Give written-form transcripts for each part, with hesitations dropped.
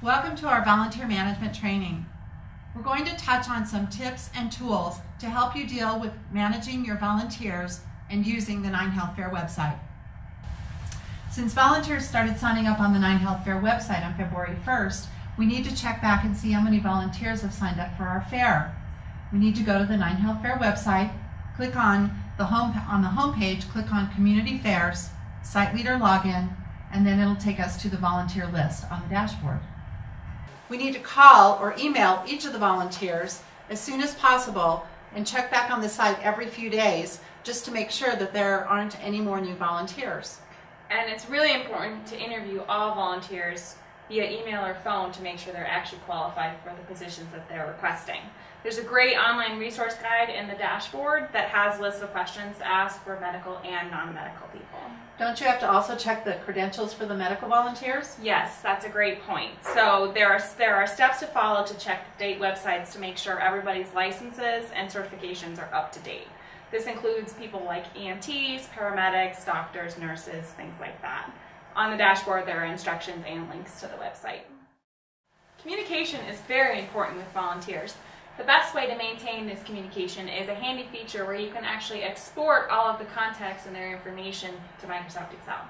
Welcome to our volunteer management training. We're going to touch on some tips and tools to help you deal with managing your volunteers and using the 9 Health Fair website. Since volunteers started signing up on the 9 Health Fair website on February 1st, we need to check back and see how many volunteers have signed up for our fair. We need to go to the 9 Health Fair website, click on the home page, click on Community Fairs, Site Leader Login, and then it'll take us to the volunteer list on the dashboard. We need to call or email each of the volunteers as soon as possible and check back on the site every few days just to make sure that there aren't any more new volunteers. And it's really important to interview all volunteers via email or phone to make sure they're actually qualified for the positions that they're requesting. There's a great online resource guide in the dashboard that has lists of questions to ask for medical and non-medical people. Don't you have to also check the credentials for the medical volunteers? Yes, that's a great point. So there are steps to follow to check state websites to make sure everybody's licenses and certifications are up to date. This includes people like EMTs, paramedics, doctors, nurses, things like that. On the dashboard there are instructions and links to the website. Communication is very important with volunteers. The best way to maintain this communication is a handy feature where you can actually export all of the contacts and their information to Microsoft Excel.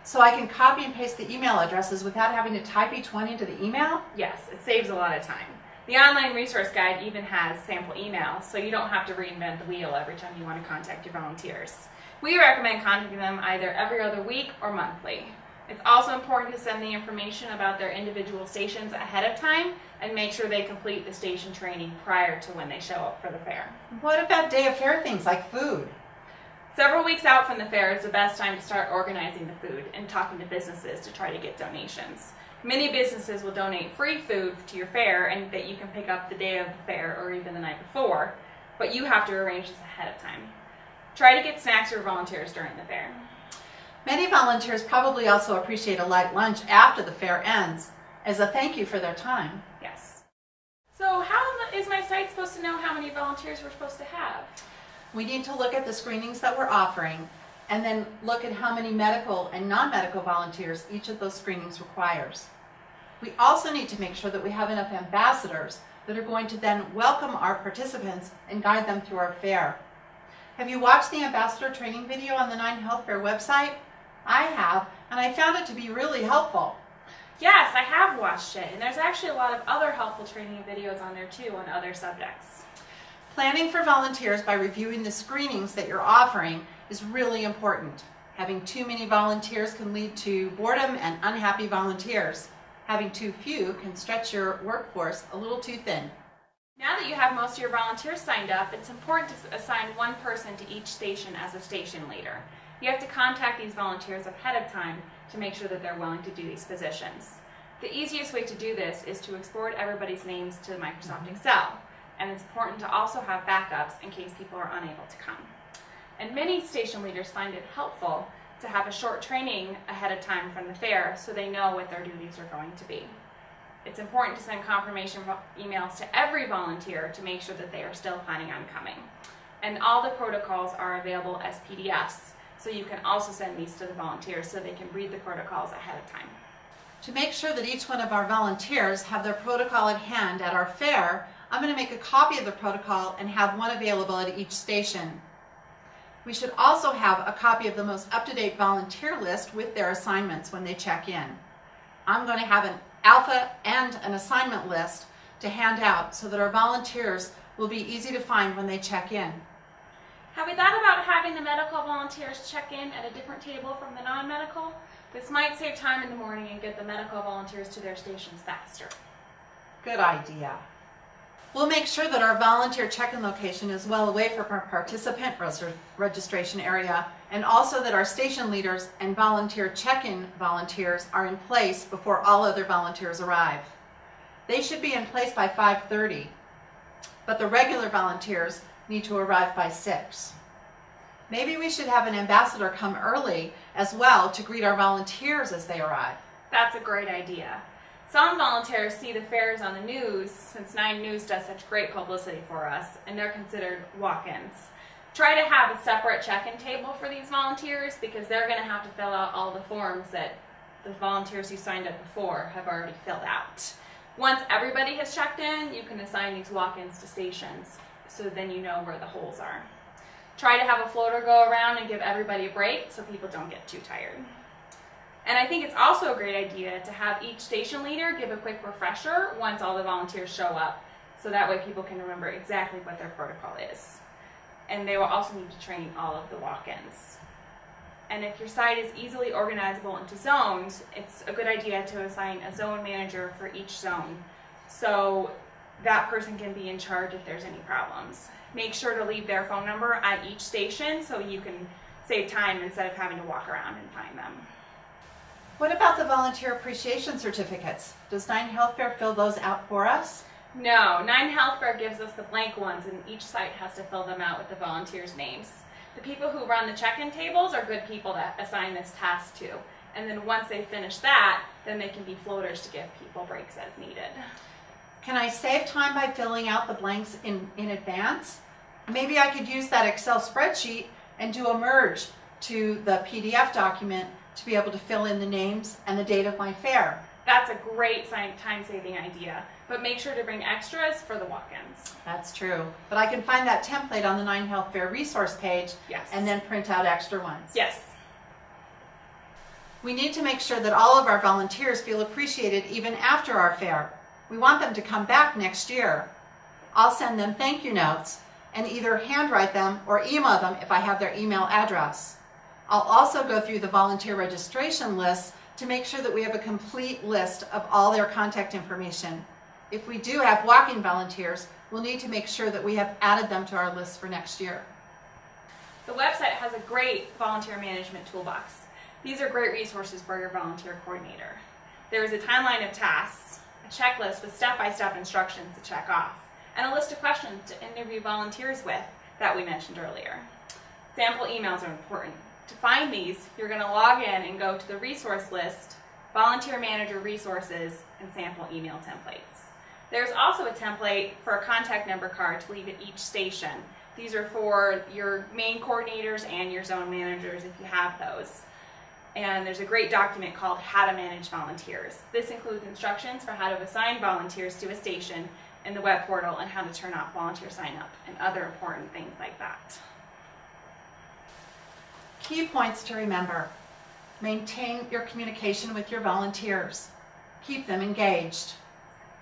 So I can copy and paste the email addresses without having to type each one into the email? Yes, it saves a lot of time. The online resource guide even has sample emails, so you don't have to reinvent the wheel every time you want to contact your volunteers. We recommend contacting them either every other week or monthly. It's also important to send the information about their individual stations ahead of time and make sure they complete the station training prior to when they show up for the fair. What about day of fair things like food? Several weeks out from the fair is the best time to start organizing the food and talking to businesses to try to get donations. Many businesses will donate free food to your fair and that you can pick up the day of the fair or even the night before, but you have to arrange this ahead of time. Try to get snacks for volunteers during the fair. Many volunteers probably also appreciate a light lunch after the fair ends as a thank you for their time. Yes. So how is my site supposed to know how many volunteers we're supposed to have? We need to look at the screenings that we're offering and then look at how many medical and non-medical volunteers each of those screenings requires. We also need to make sure that we have enough ambassadors that are going to then welcome our participants and guide them through our fair. Have you watched the ambassador training video on the 9 Health Fair website? I have, and I found it to be really helpful. Yes, I have watched it, and there's actually a lot of other helpful training videos on there too on other subjects. Planning for volunteers by reviewing the screenings that you're offering is really important. Having too many volunteers can lead to boredom and unhappy volunteers. Having too few can stretch your workforce a little too thin. Now that you have most of your volunteers signed up, it's important to assign one person to each station as a station leader. You have to contact these volunteers ahead of time to make sure that they're willing to do these positions. The easiest way to do this is to export everybody's names to Microsoft Excel, and it's important to also have backups in case people are unable to come. And many station leaders find it helpful to have a short training ahead of time from the fair so they know what their duties are going to be. It's important to send confirmation emails to every volunteer to make sure that they are still planning on coming. And all the protocols are available as PDFs, so you can also send these to the volunteers so they can read the protocols ahead of time. To make sure that each one of our volunteers have their protocol at hand at our fair, I'm going to make a copy of the protocol and have one available at each station. We should also have a copy of the most up-to-date volunteer list with their assignments when they check in. I'm going to have an alpha and an assignment list to hand out so that our volunteers will be easy to find when they check in. Have we thought about having the medical volunteers check in at a different table from the non-medical? This might save time in the morning and get the medical volunteers to their stations faster. Good idea. We'll make sure that our volunteer check-in location is well away from our participant registration area, and also that our station leaders and volunteer check-in volunteers are in place before all other volunteers arrive. They should be in place by 5:30, but the regular volunteers need to arrive by 6. Maybe we should have an ambassador come early as well to greet our volunteers as they arrive. That's a great idea. Some volunteers see the fairs on the news, since 9 News does such great publicity for us, and they're considered walk-ins. Try to have a separate check-in table for these volunteers because they're going to have to fill out all the forms that the volunteers who signed up before have already filled out. Once everybody has checked in, you can assign these walk-ins to stations, so then you know where the holes are. Try to have a floater go around and give everybody a break so people don't get too tired. And I think it's also a great idea to have each station leader give a quick refresher once all the volunteers show up, so that way people can remember exactly what their protocol is. And they will also need to train all of the walk-ins. And if your site is easily organizable into zones, it's a good idea to assign a zone manager for each zone, so that person can be in charge if there's any problems. Make sure to leave their phone number at each station so you can save time instead of having to walk around and find them. What about the volunteer appreciation certificates? Does 9 Health Fair fill those out for us? No, 9 Health Fair gives us the blank ones, and each site has to fill them out with the volunteers' names. The people who run the check-in tables are good people to assign this task to. And then once they finish that, then they can be floaters to give people breaks as needed. Can I save time by filling out the blanks in advance? Maybe I could use that Excel spreadsheet and do a merge to the PDF document to be able to fill in the names and the date of my fair. That's a great time-saving idea, but make sure to bring extras for the walk-ins. That's true. But I can find that template on the 9 Health Fair resource page. Yes. And then print out extra ones. Yes. We need to make sure that all of our volunteers feel appreciated even after our fair. We want them to come back next year. I'll send them thank you notes and either handwrite them or email them if I have their email address. I'll also go through the volunteer registration lists to make sure that we have a complete list of all their contact information. If we do have walk-in volunteers, we'll need to make sure that we have added them to our list for next year. The website has a great volunteer management toolbox. These are great resources for your volunteer coordinator. There is a timeline of tasks, a checklist with step-by-step instructions to check off, and a list of questions to interview volunteers with that we mentioned earlier. Sample emails are important. To find these, you're going to log in and go to the resource list, volunteer manager resources, and sample email templates. There's also a template for a contact number card to leave at each station. These are for your main coordinators and your zone managers if you have those. And there's a great document called How to Manage Volunteers. This includes instructions for how to assign volunteers to a station in the web portal and how to turn off volunteer sign up and other important things like that. Key points to remember. Maintain your communication with your volunteers. Keep them engaged.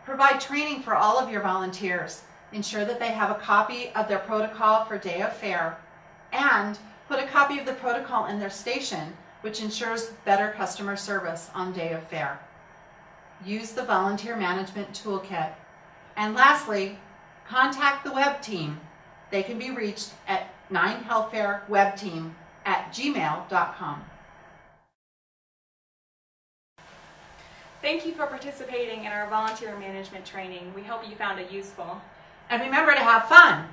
Provide training for all of your volunteers. Ensure that they have a copy of their protocol for day of fair, and put a copy of the protocol in their station, which ensures better customer service on day of fair. Use the volunteer management toolkit. And lastly, contact the web team. They can be reached at 9healthfairwebteam@gmail.com. Thank you for participating in our volunteer management training. We hope you found it useful. And remember to have fun.